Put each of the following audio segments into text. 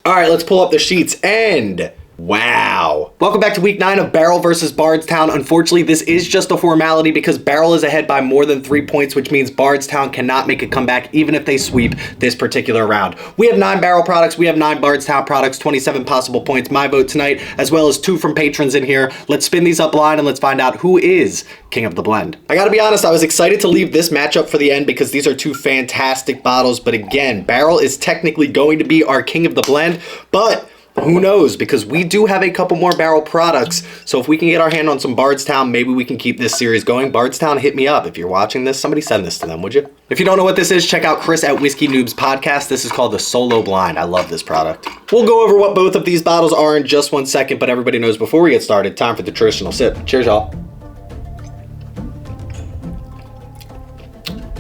All right, let's pull up the sheets and wow. Welcome back to week 9 of Barrell versus Bardstown. Unfortunately, this is just a formality because Barrell is ahead by more than 3 points, which means Bardstown cannot make a comeback even if they sweep this particular round. We have 9 Barrell products, we have 9 Bardstown products, 27 possible points. My vote tonight, as well as 2 from patrons in here. Let's spin these up blind and let's find out who is king of the blend. I gotta be honest, I was excited to leave this matchup for the end because these are 2 fantastic bottles, but again, Barrell is technically going to be our king of the blend, but who knows, because we do have a couple more Barrell products, so if we can get our hand on some Bardstown, maybe we can keep this series going. Bardstown, hit me up. If you're watching this, somebody send this to them, would you? If you don't know what this is, check out Chris at Whiskey Noobs Podcast. This is called the Solo Blind. I love this product. We'll go over what both of these bottles are in just 1 second, but everybody knows before we get started, time for the traditional sip. Cheers, y'all.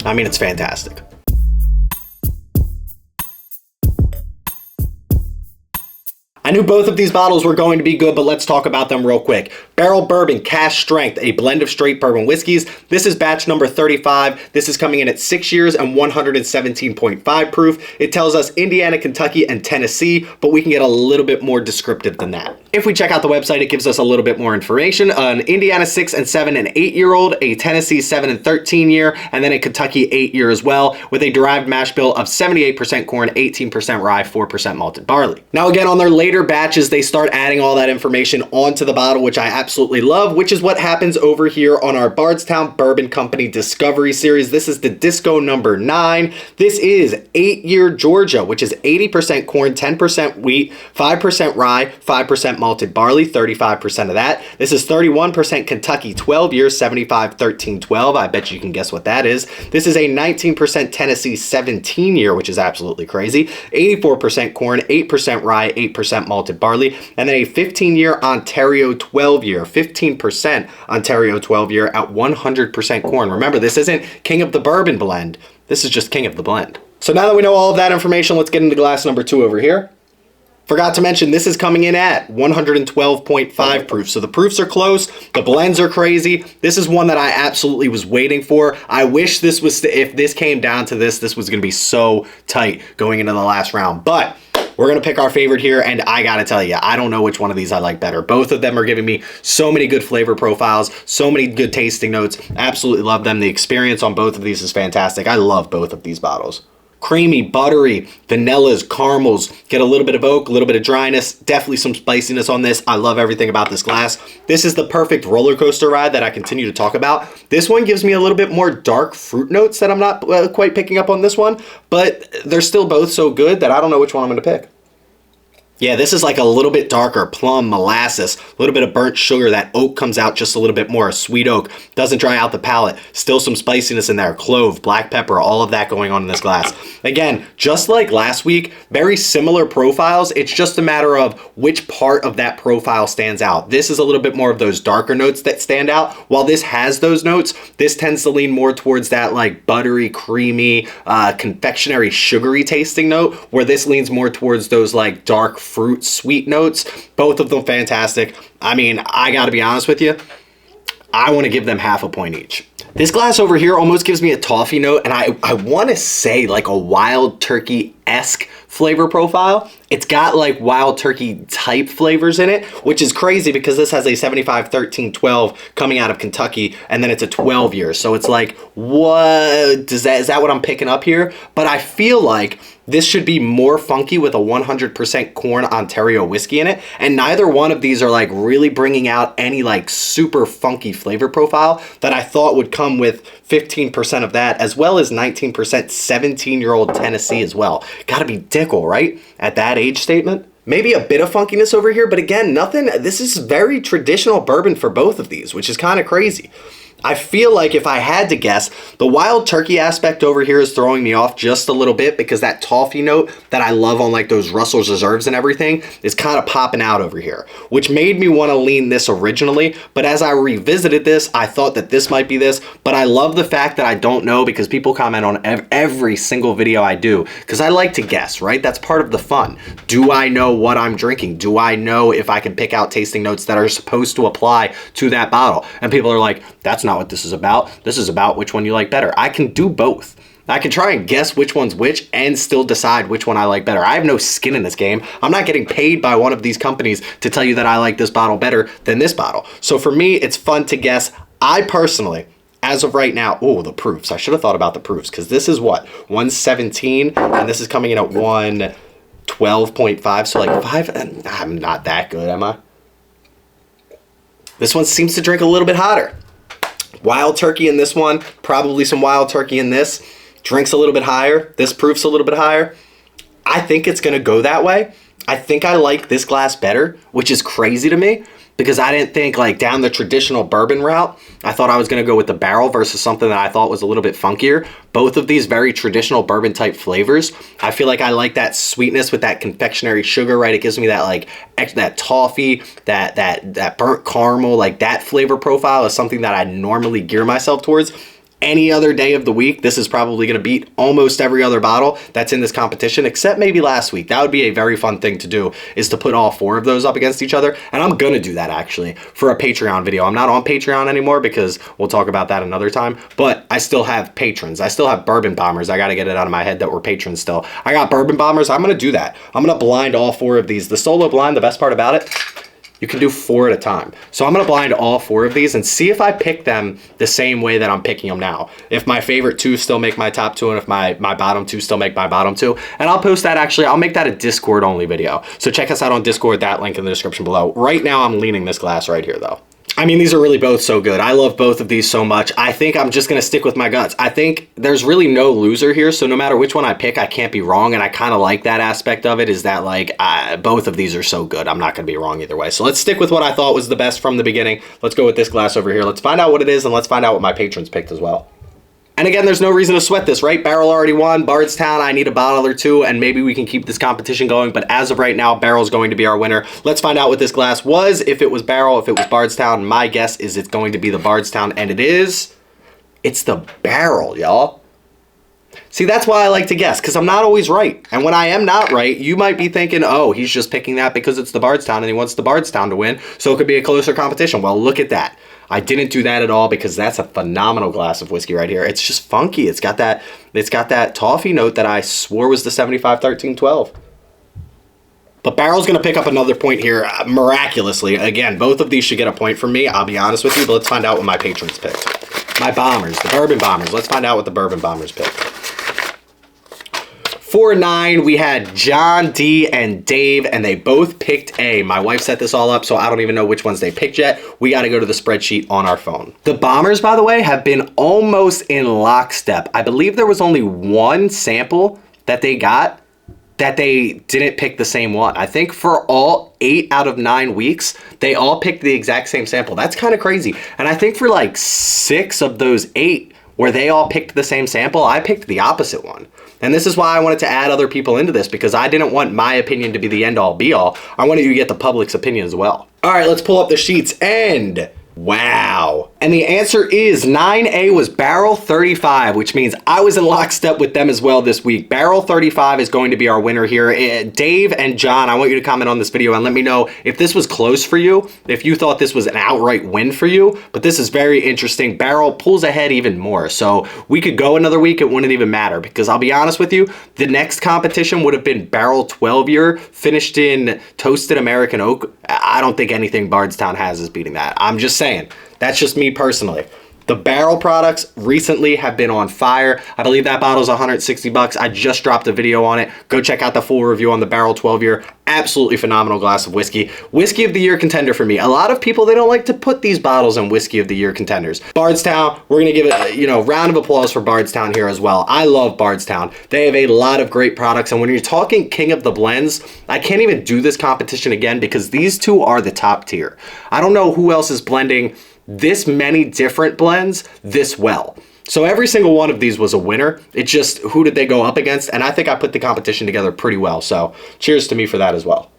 I mean, it's fantastic. I knew both of these bottles were going to be good, but let's talk about them real quick. Barrell Bourbon Cask Strength, a blend of straight bourbon whiskeys. This is batch number 35. This is coming in at 6 years and 117.5 proof. It tells us Indiana, Kentucky, and Tennessee, but we can get a little bit more descriptive than that. If we check out the website, it gives us a little bit more information. An Indiana 6 and 7 and 8 year old, a Tennessee 7 and 13 year, and then a Kentucky 8 year as well, with a derived mash bill of 78% corn, 18% rye, 4% malted barley. Now again, on their later batches, they start adding all that information onto the bottle, which I absolutely love, which is what happens over here on our Bardstown Bourbon Company Discovery Series. This is the Disco number 9. This is 8-year Georgia, which is 80% corn, 10% wheat, 5% rye, 5% malted barley, 35% of that. This is 31% Kentucky 12 years, 75, 13, 12. I bet you can guess what that is. This is a 19% Tennessee 17 year, which is absolutely crazy. 84% corn, 8% rye, 8% malted barley, and then a 15-year Ontario 12 year, 15% Ontario 12 year at 100% corn. Remember, this isn't King of the Bourbon blend. This is just King of the Blend. So now that we know all of that information, let's get into glass number 2 over here. Forgot to mention, this is coming in at 112.5 proof. So the proofs are close. The blends are crazy. This is one that I absolutely was waiting for. I wish this was, if this came down to this was going to be so tight going into the last round. But we're going to pick our favorite here, and I got to tell you, I don't know which one of these I like better. Both of them are giving me so many good flavor profiles, so many good tasting notes. Absolutely love them. The experience on both of these is fantastic. I love both of these bottles. Creamy, buttery, vanillas, caramels, get a little bit of oak, a little bit of dryness, definitely some spiciness on this. I love everything about this glass. This is the perfect roller coaster ride that I continue to talk about. This one gives me a little bit more dark fruit notes that I'm not quite picking up on this one, but they're still both so good that I don't know which one I'm going to pick. Yeah, this is like a little bit darker, plum, molasses, a little bit of burnt sugar. That oak comes out just a little bit more, sweet oak. Doesn't dry out the palate. Still some spiciness in there. Clove, black pepper, all of that going on in this glass. Again, just like last week, very similar profiles. It's just a matter of which part of that profile stands out. This is a little bit more of those darker notes that stand out. While this has those notes, this tends to lean more towards that like buttery, creamy, confectionery, sugary tasting note, where this leans more towards those like dark fruit sweet notes. Both of them fantastic. I mean, I gotta be honest with you, I want to give them half a point each. This glass over here almost gives me a toffee note, and I want to say like a wild turkey-esque flavor profile. It's got like wild turkey type flavors in it, which is crazy because this has a 75, 13, 12 coming out of Kentucky, and then it's a 12 year. So it's like, what is that what I'm picking up here? But I feel like this should be more funky with a 100% corn Ontario whiskey in it. And neither one of these are like really bringing out any like super funky flavor profile that I thought would come with 15% of that, as well as 19% 17-year-old Tennessee as well. Gotta be Dickel, right? At that age statement. Maybe a bit of funkiness over here, but again, nothing. This is very traditional bourbon for both of these, which is kind of crazy. I feel like if I had to guess, the wild turkey aspect over here is throwing me off just a little bit because that toffee note that I love on like those Russell's Reserves and everything is kind of popping out over here, which made me want to lean this originally. But as I revisited this, I thought that this might be this, but I love the fact that I don't know because people comment on every single video I do because I like to guess, right? That's part of the fun. Do I know what I'm drinking? Do I know if I can pick out tasting notes that are supposed to apply to that bottle? And people are like, that's not what this is about. This is about which one you like better. I can do both. I can try and guess which one's which and still decide which one I like better. I have no skin in this game. I'm not getting paid by one of these companies to tell you that I like this bottle better than this bottle. So for me, it's fun to guess. I personally, as of right now, oh, the proofs. I should have thought about the proofs because this is what? 117 and this is coming in at 112.5. So like 5, I'm not that good, am I? This one seems to drink a little bit hotter. Wild turkey in this one, probably some wild turkey in this. Drinks a little bit higher. This proof's a little bit higher. I think it's gonna go that way. I think I like this glass better, which is crazy to me because I didn't think like down the traditional bourbon route. I thought I was gonna go with the barrel versus something that I thought was a little bit funkier. Both of these very traditional bourbon type flavors. I feel like I like that sweetness with that confectionery sugar, right? It gives me that like that toffee, that burnt caramel, like that flavor profile is something that I normally gear myself towards. Any other day of the week, this is probably going to beat almost every other bottle that's in this competition, except maybe last week. That would be a very fun thing to do, is to put all 4 of those up against each other. And I'm going to do that, actually, for a Patreon video. I'm not on Patreon anymore because we'll talk about that another time. But I still have patrons. I still have bourbon bombers. I got to get it out of my head that we're patrons still. I got bourbon bombers. I'm going to do that. I'm going to blind all 4 of these. The solo blind, the best part about it, you can do 4 at a time. So I'm gonna blind all 4 of these and see if I pick them the same way that I'm picking them now. If my favorite 2 still make my top 2 and if my bottom 2 still make my bottom 2. And I'll post that actually, I'll make that a Discord only video. So check us out on Discord, that link in the description below. Right now I'm leaning this glass right here though. I mean, these are really both so good. I love both of these so much. I think I'm just going to stick with my guts. I think there's really no loser here. So no matter which one I pick, I can't be wrong. And I kind of like that aspect of it, is that like both of these are so good. I'm not going to be wrong either way. So let's stick with what I thought was the best from the beginning. Let's go with this glass over here. Let's find out what it is and let's find out what my patrons picked as well. And again, there's no reason to sweat this, right? Barrell already won. Bardstown, I need a bottle or 2, and maybe we can keep this competition going. But as of right now, Barrell's going to be our winner. Let's find out what this glass was. If it was Barrell, if it was Bardstown, my guess is it's going to be the Bardstown, and it is. It's the Barrell, y'all. See, that's why I like to guess, because I'm not always right. And when I am not right, you might be thinking, oh, he's just picking that because it's the Bardstown and he wants the Bardstown to win, so it could be a closer competition. Well, look at that. I didn't do that at all because that's a phenomenal glass of whiskey right here. It's just funky. It's got that toffee note that I swore was the 75 13 12. But Barrell's going to pick up another point here miraculously. Again, both of these should get a point from me. I'll be honest with you, but let's find out what my patrons picked. My bombers, the bourbon bombers. Let's find out what the bourbon bombers picked. 4-9, we had John, D, and Dave, and they both picked A. My wife set this all up, so I don't even know which ones they picked yet. We got to go to the spreadsheet on our phone. The bombers, by the way, have been almost in lockstep. I believe there was only 1 sample that they got that they didn't pick the same one. I think for all 8 out of 9 weeks, they all picked the exact same sample. That's kind of crazy. And I think for like 6 of those 8, where they all picked the same sample, I picked the opposite one. And this is why I wanted to add other people into this, because I didn't want my opinion to be the end-all be-all. I wanted you to get the public's opinion as well. All right, let's pull up the sheets, and wow. And the answer is 9A was Barrell 35, which means I was in lockstep with them as well this week. Barrell 35 is going to be our winner here. Dave and John, I want you to comment on this video and let me know if this was close for you, if you thought this was an outright win for you. But this is very interesting. Barrell pulls ahead even more. So we could go another week, it wouldn't even matter, because I'll be honest with you, the next competition would have been Barrell 12-year, finished in toasted American oak. I don't think anything Bardstown has is beating that. I'm just saying. That's just me personally. The Barrell products recently have been on fire. I believe that bottle's 160 bucks. I just dropped a video on it. Go check out the full review on the Barrell 12-year. Absolutely phenomenal glass of whiskey. Whiskey of the year contender for me. A lot of people, they don't like to put these bottles in whiskey of the year contenders. Bardstown, we're gonna give it a round of applause for Bardstown here as well. I love Bardstown. They have a lot of great products, and when you're talking king of the blends, I can't even do this competition again because these 2 are the top tier. I don't know who else is blending this many different blends this well. So every single one of these was a winner. It's just who did they go up against, and I think I put the competition together pretty well. So cheers to me for that as well.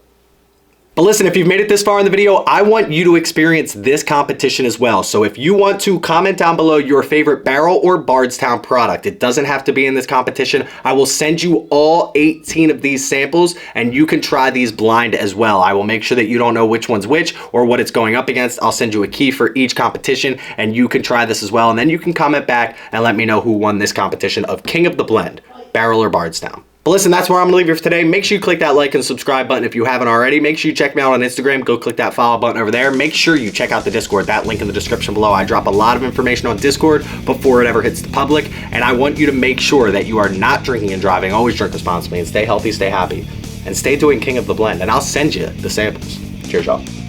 But listen, if you've made it this far in the video, I want you to experience this competition as well. So if you want to comment down below your favorite Barrell or Bardstown product, it doesn't have to be in this competition. I will send you all 18 of these samples and you can try these blind as well. I will make sure that you don't know which one's which or what it's going up against. I'll send you a key for each competition and you can try this as well. And then you can comment back and let me know who won this competition of King of the Blend, Barrell or Bardstown. But listen, that's where I'm gonna leave you for today. Make sure you click that like and subscribe button if you haven't already. Make sure you check me out on Instagram. Go click that follow button over there. Make sure you check out the Discord. That link in the description below. I drop a lot of information on Discord before it ever hits the public. And I want you to make sure that you are not drinking and driving. Always drink responsibly and stay healthy, stay happy, and stay doing King of the Blend. And I'll send you the samples. Cheers, y'all.